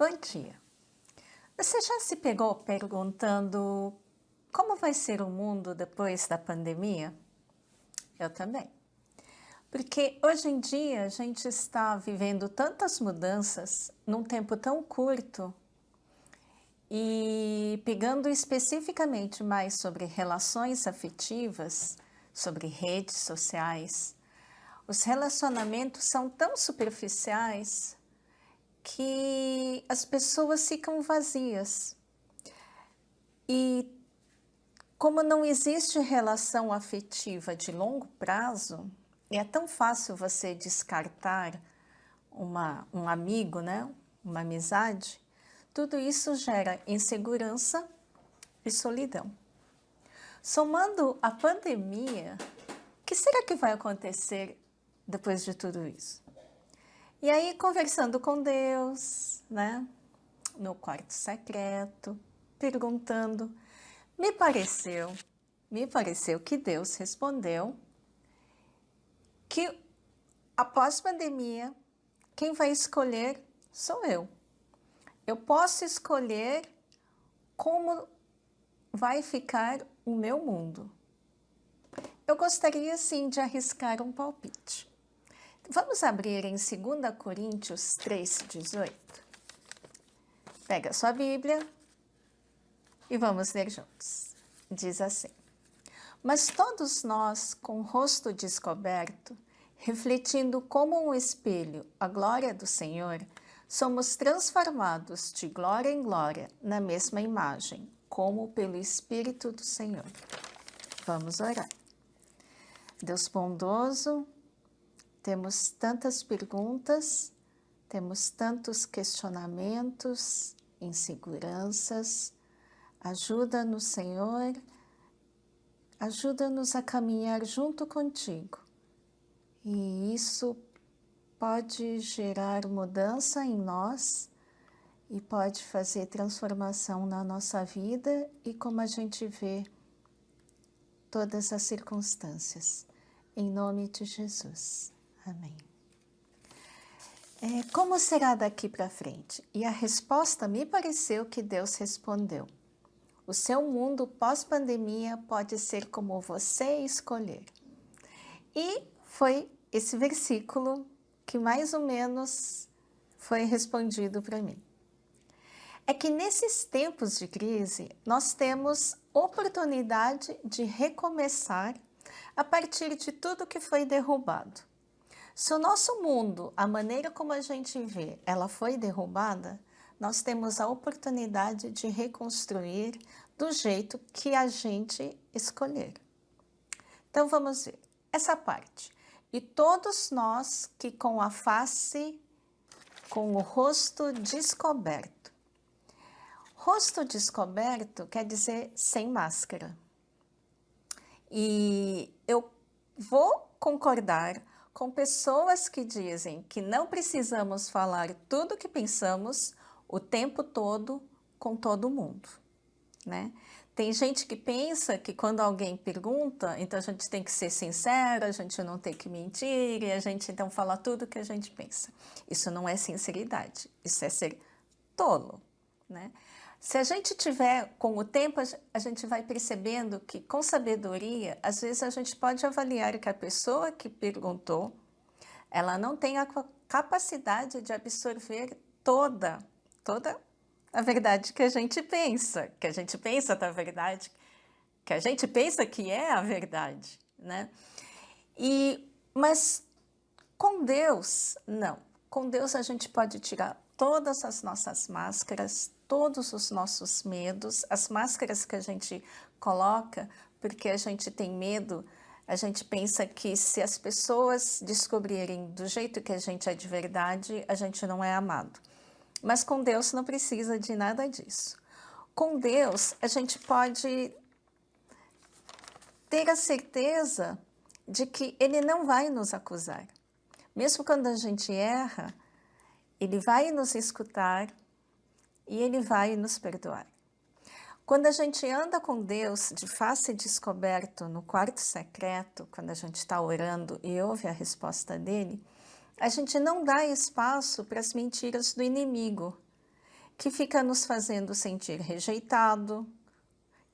Bom dia. Você já se pegou perguntando como vai ser o mundo depois da pandemia? Eu também. Porque hoje em dia a gente está vivendo tantas mudanças num tempo tão curto e pegando especificamente mais sobre relações afetivas, sobre redes sociais, os relacionamentos são tão superficiais que as pessoas ficam vazias. E como não existe relação afetiva de longo prazo, é tão fácil você descartar um amigo, né? Uma amizade, tudo isso gera insegurança e solidão. Somando a pandemia, o que será que vai acontecer depois de tudo isso? E aí, conversando com Deus, né? No quarto secreto, perguntando, me pareceu que Deus respondeu que após a pandemia, quem vai escolher sou eu. Eu posso escolher como vai ficar o meu mundo. Eu gostaria sim de arriscar um palpite. Vamos abrir em 2 Coríntios 3,18. Pega a sua Bíblia e vamos ler juntos. Diz assim: mas todos nós, com o rosto descoberto, refletindo como um espelho a glória do Senhor, somos transformados de glória em glória na mesma imagem, como pelo Espírito do Senhor. Vamos orar. Deus bondoso, temos tantas perguntas, temos tantos questionamentos, inseguranças. Ajuda-nos, Senhor, ajuda-nos a caminhar junto contigo. E isso pode gerar mudança em nós e pode fazer transformação na nossa vida e como a gente vê todas as circunstâncias. Em nome de Jesus. Amém. Como será daqui para frente? E a resposta me pareceu que Deus respondeu. O seu mundo pós-pandemia pode ser como você escolher. E foi esse versículo que mais ou menos foi respondido para mim. É que nesses tempos de crise, nós temos oportunidade de recomeçar a partir de tudo que foi derrubado. Se o nosso mundo, a maneira como a gente vê, ela foi derrubada, nós temos a oportunidade de reconstruir do jeito que a gente escolher. Então vamos ver essa parte. E todos nós que com a face, com o rosto descoberto. Rosto descoberto quer dizer sem máscara. E eu vou concordar com pessoas que dizem que não precisamos falar tudo o que pensamos o tempo todo com todo mundo, né? Tem gente que pensa que quando alguém pergunta, então a gente tem que ser sincero, a gente não tem que mentir, e a gente então fala tudo o que a gente pensa. Isso não é sinceridade, isso é ser tolo, né? Se a gente tiver, com o tempo, a gente vai percebendo que com sabedoria, às vezes a gente pode avaliar que a pessoa que perguntou, ela não tem a capacidade de absorver toda a verdade que a gente pensa da verdade, que a gente pensa que é a verdade, né? Mas com Deus, não. Com Deus a gente pode tirar todas as nossas máscaras, todos os nossos medos, as máscaras que a gente coloca porque a gente tem medo, a gente pensa que se as pessoas descobrirem do jeito que a gente é de verdade, a gente não é amado. Mas com Deus não precisa de nada disso. Com Deus a gente pode ter a certeza de que Ele não vai nos acusar. Mesmo quando a gente erra, Ele vai nos escutar e Ele vai nos perdoar. Quando a gente anda com Deus de face descoberto no quarto secreto, quando a gente está orando e ouve a resposta dele, a gente não dá espaço para as mentiras do inimigo. que fica nos fazendo sentir rejeitado,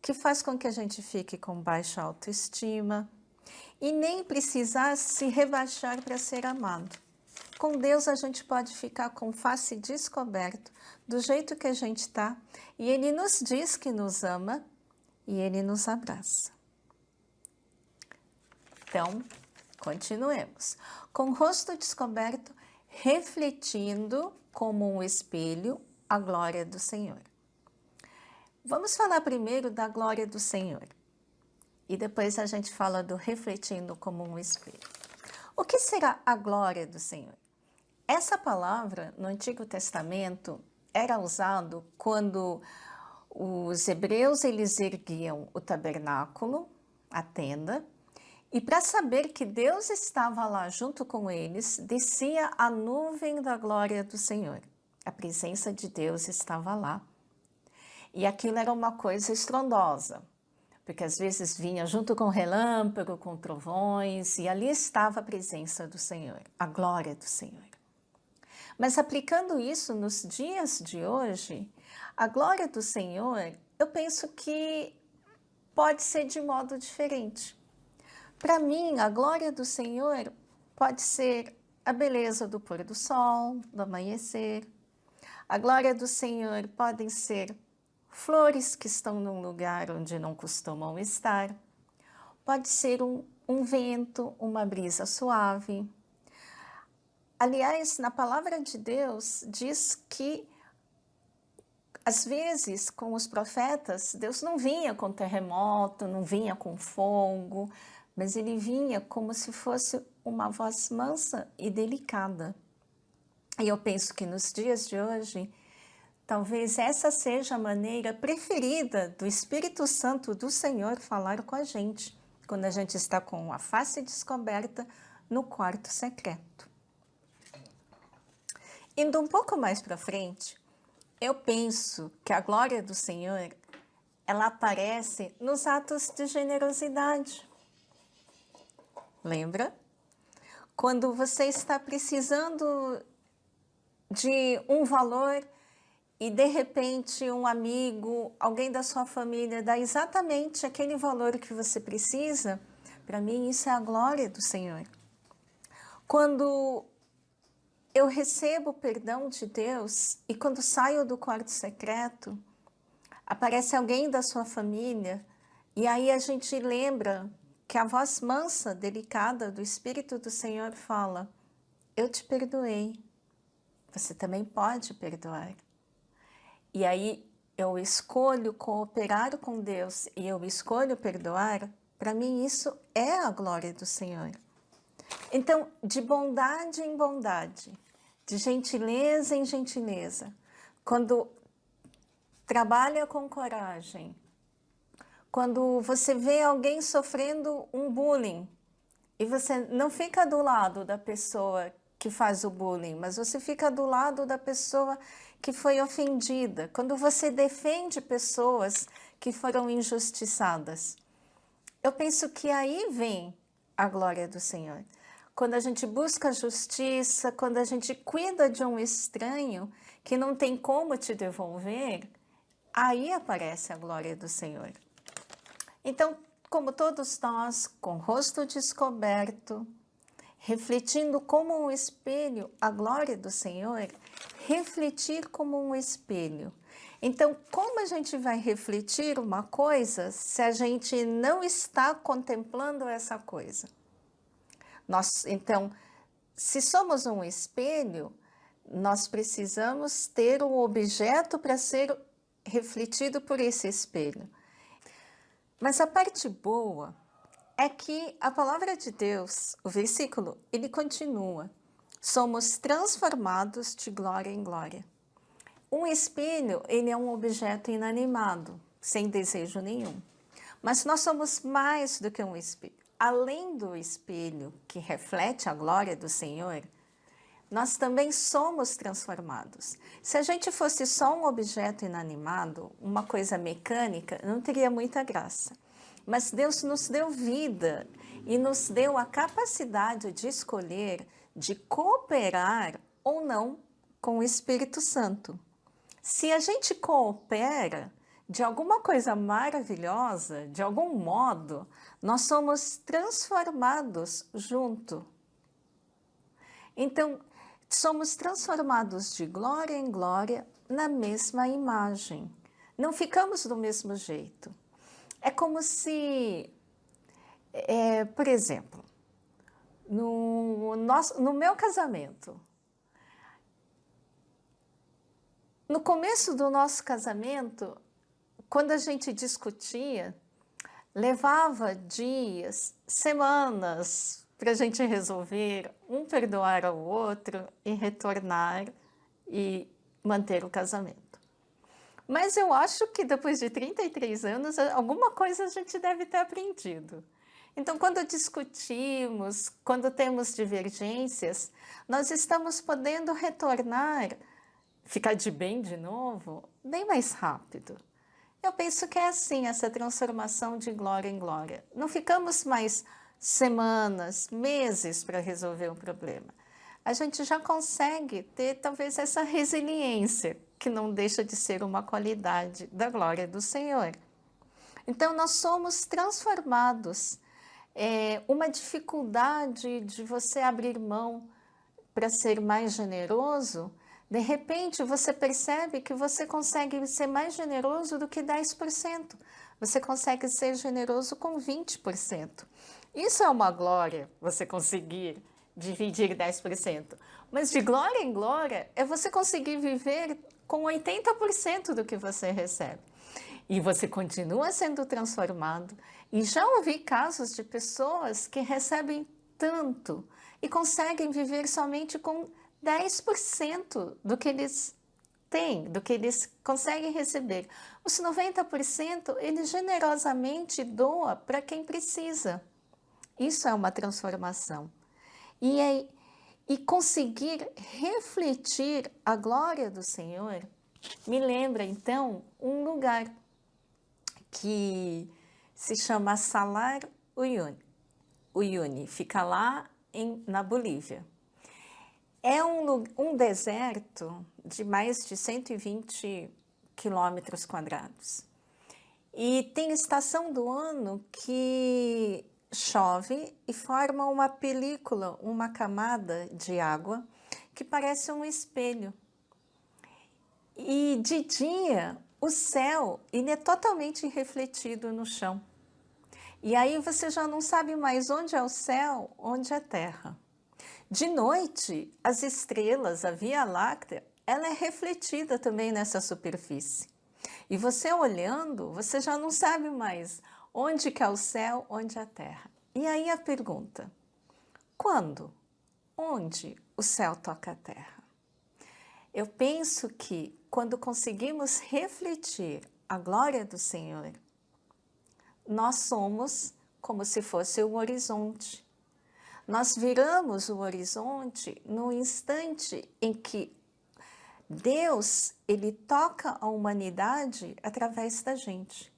que faz com que a gente fique com baixa autoestima e nem precisar se rebaixar para ser amado. Com Deus a gente pode ficar com face descoberto, do jeito que a gente está, e Ele nos diz que nos ama e Ele nos abraça. Então, continuemos. Com o rosto descoberto, refletindo como um espelho a glória do Senhor. Vamos falar primeiro da glória do Senhor. E depois a gente fala do refletindo como um espelho. O que será a glória do Senhor? Essa palavra, no Antigo Testamento, era usado quando os hebreus eles erguiam o tabernáculo, a tenda, e para saber que Deus estava lá junto com eles, descia a nuvem da glória do Senhor. A presença de Deus estava lá. E aquilo era uma coisa estrondosa, porque às vezes vinha junto com relâmpago, com trovões, e ali estava a presença do Senhor, a glória do Senhor. Mas aplicando isso nos dias de hoje, a glória do Senhor, eu penso que pode ser de modo diferente. Para mim, a glória do Senhor pode ser a beleza do pôr do sol, do amanhecer. A glória do Senhor podem ser flores que estão num lugar onde não costumam estar. Pode ser um vento, uma brisa suave. Aliás, na palavra de Deus, diz que, às vezes, com os profetas, Deus não vinha com terremoto, não vinha com fogo, mas Ele vinha como se fosse uma voz mansa e delicada. E eu penso que nos dias de hoje, talvez essa seja a maneira preferida do Espírito Santo do Senhor falar com a gente, quando a gente está com a face descoberta no quarto secreto. Indo um pouco mais para frente, eu penso que a glória do Senhor, ela aparece nos atos de generosidade. Lembra? Quando você está precisando de um valor e de repente um amigo, alguém da sua família dá exatamente aquele valor que você precisa, para mim isso é a glória do Senhor. Quando eu recebo o perdão de Deus e quando saio do quarto secreto, aparece alguém da sua família e aí a gente lembra que a voz mansa, delicada do Espírito do Senhor fala: eu te perdoei, você também pode perdoar. E aí eu escolho cooperar com Deus e eu escolho perdoar, para mim isso é a glória do Senhor. Então, de bondade em bondade, de gentileza em gentileza, quando trabalha com coragem, quando você vê alguém sofrendo um bullying e você não fica do lado da pessoa que faz o bullying, mas você fica do lado da pessoa que foi ofendida, quando você defende pessoas que foram injustiçadas. Eu penso que aí vem a glória do Senhor. Quando a gente busca justiça, quando a gente cuida de um estranho que não tem como te devolver, aí aparece a glória do Senhor. Então, como todos nós, com o rosto descoberto, refletindo como um espelho a glória do Senhor, refletir como um espelho. Então, como a gente vai refletir uma coisa se a gente não está contemplando essa coisa? Então, se somos um espelho, nós precisamos ter um objeto para ser refletido por esse espelho. Mas a parte boa é que a palavra de Deus, o versículo, ele continua: somos transformados de glória em glória. Um espelho, ele é um objeto inanimado, sem desejo nenhum. Mas nós somos mais do que um espelho. Além do espelho que reflete a glória do Senhor, nós também somos transformados. Se a gente fosse só um objeto inanimado, uma coisa mecânica, não teria muita graça. Mas Deus nos deu vida e nos deu a capacidade de escolher, de cooperar ou não com o Espírito Santo. Se a gente coopera de alguma coisa maravilhosa, de algum modo, nós somos transformados junto. Então, somos transformados de glória em glória na mesma imagem. Não ficamos do mesmo jeito. É como se, por exemplo, no meu casamento, no começo do nosso casamento, quando a gente discutia, levava dias, semanas para a gente resolver, um perdoar ao outro e retornar e manter o casamento. Mas eu acho que depois de 33 anos, alguma coisa a gente deve ter aprendido. Então, quando discutimos, quando temos divergências, nós estamos podendo retornar, ficar de bem de novo, bem mais rápido. Eu penso que é assim, essa transformação de glória em glória. Não ficamos mais semanas, meses para resolver um problema. A gente já consegue ter talvez essa resiliência, que não deixa de ser uma qualidade da glória do Senhor. Então, nós somos transformados. Uma dificuldade de você abrir mão para ser mais generoso, de repente você percebe que você consegue ser mais generoso do que 10%. Você consegue ser generoso com 20%. Isso é uma glória, você conseguir dividir 10%. Mas de glória em glória é você conseguir viver com 80% do que você recebe. E você continua sendo transformado. E já ouvi casos de pessoas que recebem tanto e conseguem viver somente com 10% do que eles têm, do que eles conseguem receber. Os 90% ele generosamente doa para quem precisa. Isso é uma transformação. E conseguir refletir a glória do Senhor me lembra, então, um lugar que se chama Salar Uyuni, fica lá na Bolívia. É um deserto de mais de 120 quilômetros quadrados. E tem estação do ano que chove e forma uma película, uma camada de água que parece um espelho. E de dia, o céu ele é totalmente refletido no chão. E aí você já não sabe mais onde é o céu, onde é a terra. De noite, as estrelas, a Via Láctea, ela é refletida também nessa superfície. E você olhando, você já não sabe mais onde que é o céu, onde é a terra. E aí a pergunta, quando? Onde o céu toca a terra? Eu penso que quando conseguimos refletir a glória do Senhor, nós somos como se fosse um horizonte. Nós viramos o horizonte no instante em que Deus, ele toca a humanidade através da gente.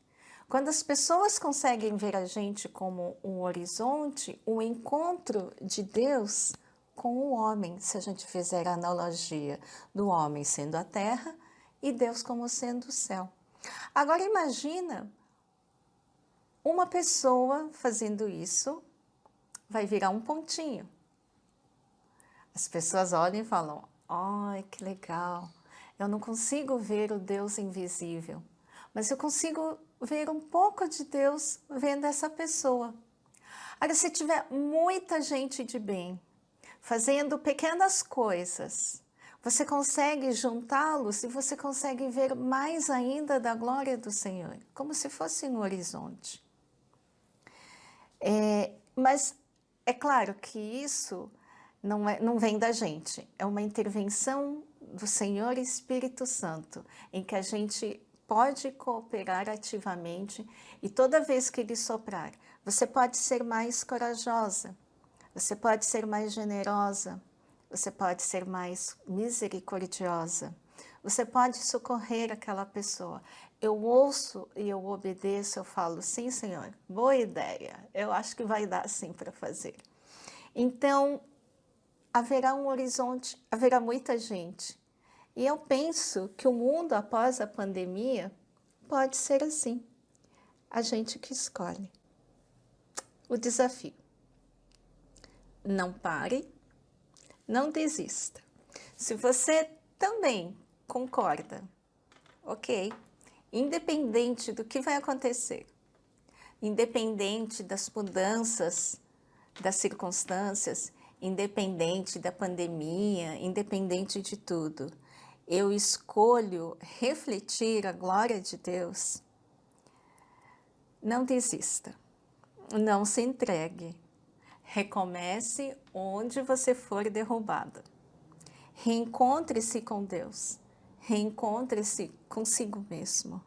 Quando as pessoas conseguem ver a gente como um horizonte, um encontro de Deus com o homem, se a gente fizer a analogia do homem sendo a terra e Deus como sendo o céu. Agora imagina uma pessoa fazendo isso, vai virar um pontinho. As pessoas olham e falam, ai, que legal, eu não consigo ver o Deus invisível, mas eu consigo ver um pouco de Deus vendo essa pessoa. Agora, se tiver muita gente de bem, fazendo pequenas coisas, você consegue juntá-los e você consegue ver mais ainda da glória do Senhor, como se fosse um horizonte. Mas é claro que isso não vem da gente, é uma intervenção do Senhor Espírito Santo, em que a gente pode cooperar ativamente e toda vez que Ele soprar, você pode ser mais corajosa, você pode ser mais generosa, você pode ser mais misericordiosa, você pode socorrer aquela pessoa. Eu ouço e eu obedeço, eu falo, sim, Senhor, boa ideia, eu acho que vai dar sim para fazer. Então, haverá um horizonte, haverá muita gente. E eu penso que o mundo após a pandemia pode ser assim. A gente que escolhe. O desafio. Não pare, não desista. Se você também concorda, ok, independente do que vai acontecer, independente das mudanças, das circunstâncias, independente da pandemia, independente de tudo, eu escolho refletir a glória de Deus. Não desista, não se entregue, recomece onde você for derrubado. Reencontre-se com Deus, reencontre-se consigo mesmo.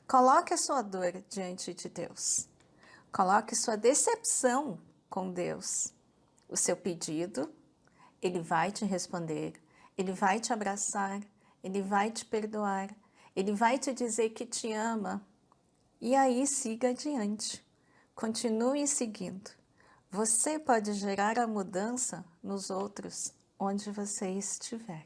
Coloque a sua dor diante de Deus, coloque sua decepção com Deus. O seu pedido, Ele vai te responder, Ele vai te abraçar, Ele vai te perdoar, Ele vai te dizer que te ama. E aí siga adiante, continue seguindo. Você pode gerar a mudança nos outros, onde você estiver.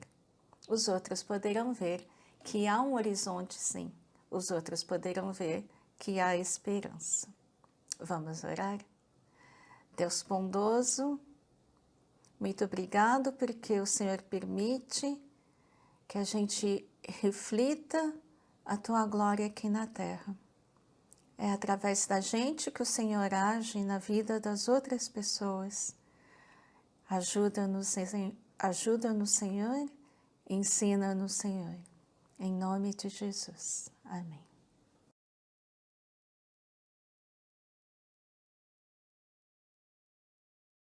Os outros poderão ver que há um horizonte, sim. Os outros poderão ver que há esperança. Vamos orar? Deus bondoso, muito obrigado porque o Senhor permite que a gente reflita a Tua glória aqui na terra. É através da gente que o Senhor age na vida das outras pessoas. Ajuda-nos, Senhor, ensina-nos, Senhor. Em nome de Jesus. Amém.